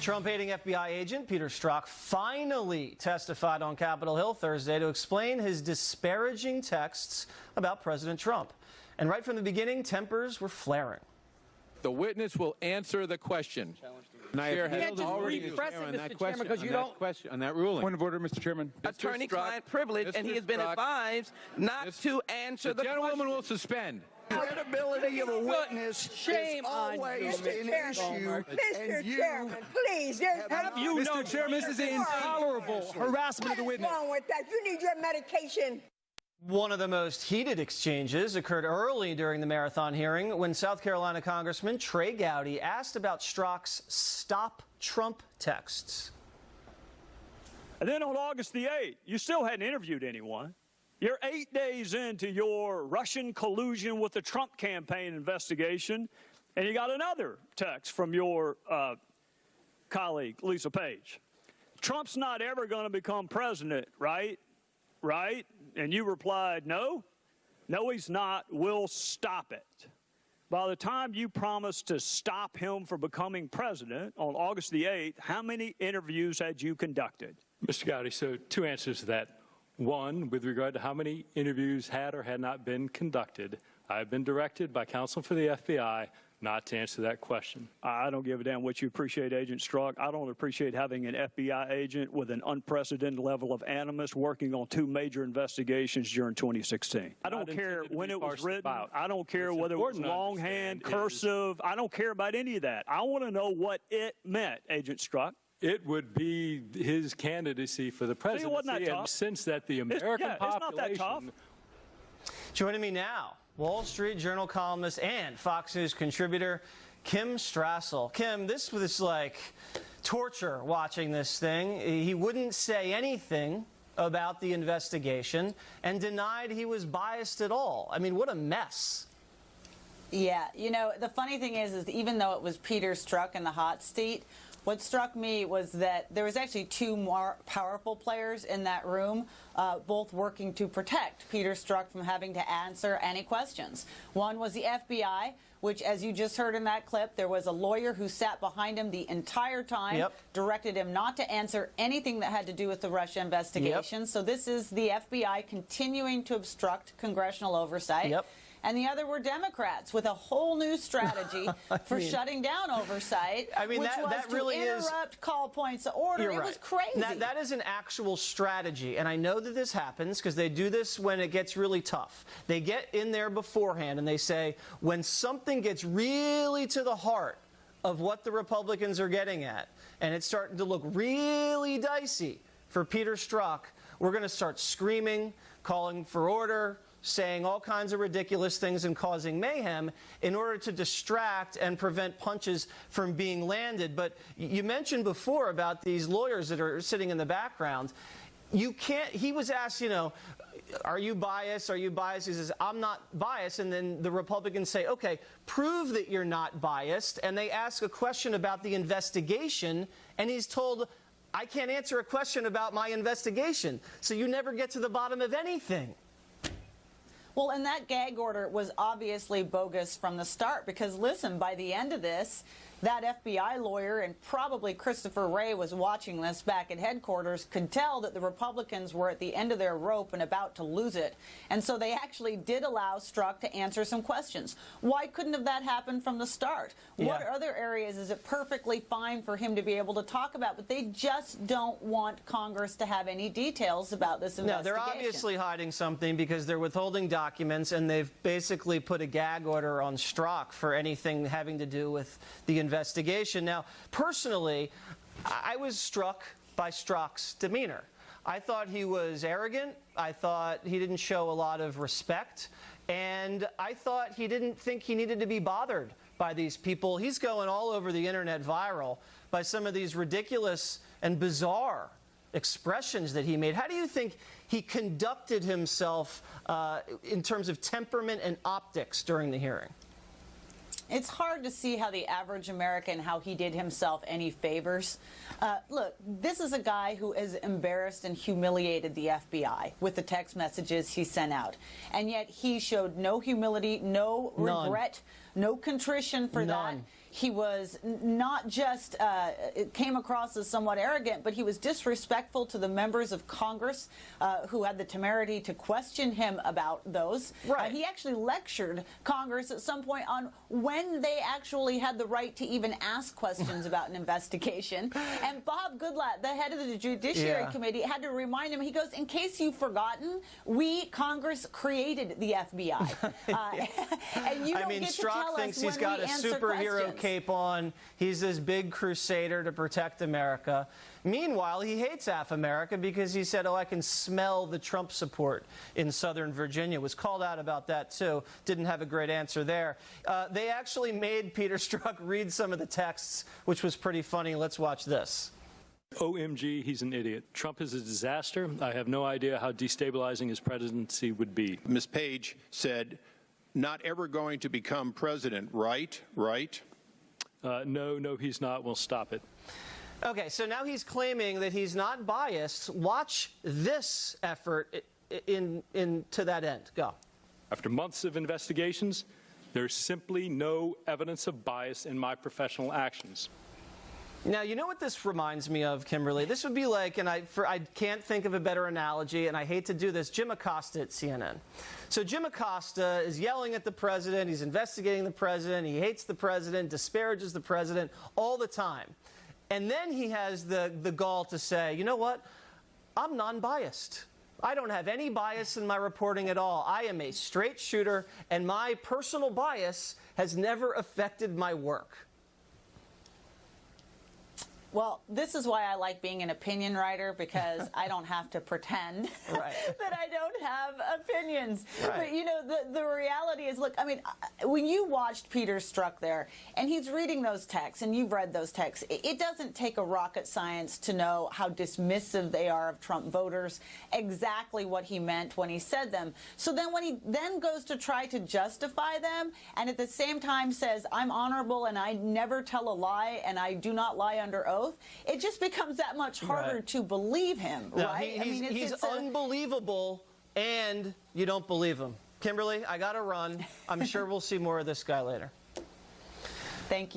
Trump-hating FBI agent Peter Strzok finally testified on Capitol Hill Thursday to explain his disparaging texts about President Trump. And right from the beginning, tempers were flaring. The witness will answer the question. And I have already repress it, on Mr. that question, Chairman, because you don't. On that ruling. Point of order, Mr. Chairman. Attorney-client privilege, and he has been advised not to answer the question. The gentleman will suspend. Credibility of a witness Shame is always on an issue. Mr. Chairman, please. Have you Mr. Chairman, this is intolerable harassment of the witness. What's wrong with that? You need your medication. One of the most heated exchanges occurred early during the marathon hearing when South Carolina Congressman Trey Gowdy asked about Strzok's Stop Trump texts. And then on August the 8th, you still hadn't interviewed anyone. You're 8 days into your Russian collusion with the Trump campaign investigation, and you got another text from your colleague, Lisa Page. Trump's not ever going to become president, right? Right? And you replied, no. No, he's not. We'll stop it. By the time you promised to stop him from becoming president on August the 8th, how many interviews had you conducted? Mr. Gowdy, so two answers to that. One, with regard to how many interviews had or had not been conducted, I've been directed by counsel for the FBI not to answer that question. I don't give a damn what you appreciate, Agent Strzok. I don't appreciate having an FBI agent with an unprecedented level of animus working on two major investigations during 2016. I don't care when it was written. I don't care whether it was longhand, cursive. I don't care about any of that. I want to know what it meant, Agent Strzok. It would be his candidacy for the presidency. Wasn't that tough? And since that the American population... It's not that tough. Joining me now, Wall Street Journal columnist and Fox News contributor Kim Strassel. Kim, this was like torture watching this thing. He wouldn't say anything about the investigation and denied he was biased at all. I mean, what a mess. Yeah, you know, the funny thing is even though it was Peter Strzok in the hot seat, what struck me was that there was actually two more powerful players in that room, both working to protect Peter Strzok from having to answer any questions. One was the FBI, which, as you just heard in that clip, there was a lawyer who sat behind him the entire time, directed him not to answer anything that had to do with the Russia investigation. So this is the FBI continuing to obstruct congressional oversight. And the other were Democrats with a whole new strategy for shutting down oversight, which was to interrupt call points of order. It was crazy. That is an actual strategy, and I know that this happens because they do this when it gets really tough. They get in there beforehand and they say, when something gets really to the heart of what the Republicans are getting at, and it's starting to look really dicey for Peter Strzok, we're going to start screaming, calling for order, saying all kinds of ridiculous things and causing mayhem in order to distract and prevent punches from being landed. But you mentioned before about these lawyers that are sitting in the background. You can't, he was asked, you know, are you biased? Are you biased? He says, I'm not biased. And then the Republicans say, okay, prove that you're not biased. And they ask a question about the investigation, and he's told, I can't answer a question about my investigation. So you never get to the bottom of anything. Well, and that gag order was obviously bogus from the start because, listen, by the end of this, that FBI lawyer and probably Christopher Wray was watching this back at headquarters, could tell that the Republicans were at the end of their rope and about to lose it. And so they actually did allow Strzok to answer some questions. Why couldn't have that happened from the start? What other areas is it perfectly fine for him to be able to talk about? But they just don't want Congress to have any details about this investigation. No, they're obviously hiding something because they're withholding documents, and they've basically put a gag order on Strzok for anything having to do with the investigation. Now, personally, I was struck by Strzok's demeanor. I thought he was arrogant. I thought he didn't show a lot of respect. And I thought he didn't think he needed to be bothered by these people. He's going all over the internet viral by some of these ridiculous and bizarre expressions that he made. How do you think he conducted himself in terms of temperament and optics during the hearing? It's hard to see how the average American, how he did himself any favors. Look, this is a guy who has embarrassed and humiliated the FBI with the text messages he sent out. And yet he showed no humility, no regret, No contrition for None. that. He was not just, it came across as somewhat arrogant, but he was disrespectful to the members of Congress who had the temerity to question him about those. Right. He actually lectured Congress at some point on when they actually had the right to even ask questions about an investigation. And Bob Goodlatte, the head of the Judiciary Committee, had to remind him, he goes, in case you've forgotten, we, Congress, created the FBI. And you don't get to Strzok tell thinks us he's when got we a answer superhero questions. cape on. He's this big crusader to protect America. Meanwhile, he hates half America because he said, oh, I can smell the Trump support in Southern Virginia. Was called out about that, too. Didn't have a great answer there. They actually made Peter Strzok read some of the texts, which was pretty funny. Let's watch this. OMG, he's an idiot. Trump is a disaster. I have no idea how destabilizing his presidency would be. Ms. Page said, not ever going to become president, right? Right? No, he's not. We'll stop it. Okay, so now he's claiming that he's not biased. Watch this effort to that end. Go. After months of investigations, there's simply no evidence of bias in my professional actions. Now, you know what this reminds me of, Kimberly? This would be like, and I can't think of a better analogy, and I hate to do this, Jim Acosta at CNN. So Jim Acosta is yelling at the president, he's investigating the president, he hates the president, disparages the president all the time. And then he has the gall to say, you know what? I'm non-biased. I don't have any bias in my reporting at all. I am a straight shooter, and my personal bias has never affected my work. Well, this is why I like being an opinion writer, because I don't have to pretend that I don't have opinions. Right. But, you know, the reality is, look, I mean, when you watched Peter Strzok there, and he's reading those texts, and you've read those texts, it doesn't take a rocket science to know how dismissive they are of Trump voters, exactly what he meant when he said them. So then when he then goes to try to justify them, and at the same time says, I'm honorable, and I never tell a lie, and I do not lie under oath, it just becomes that much harder to believe him, No, right? He's unbelievable, and you don't believe him. Kimberly, I got to run. I'm sure we'll see more of this guy later. Thank you.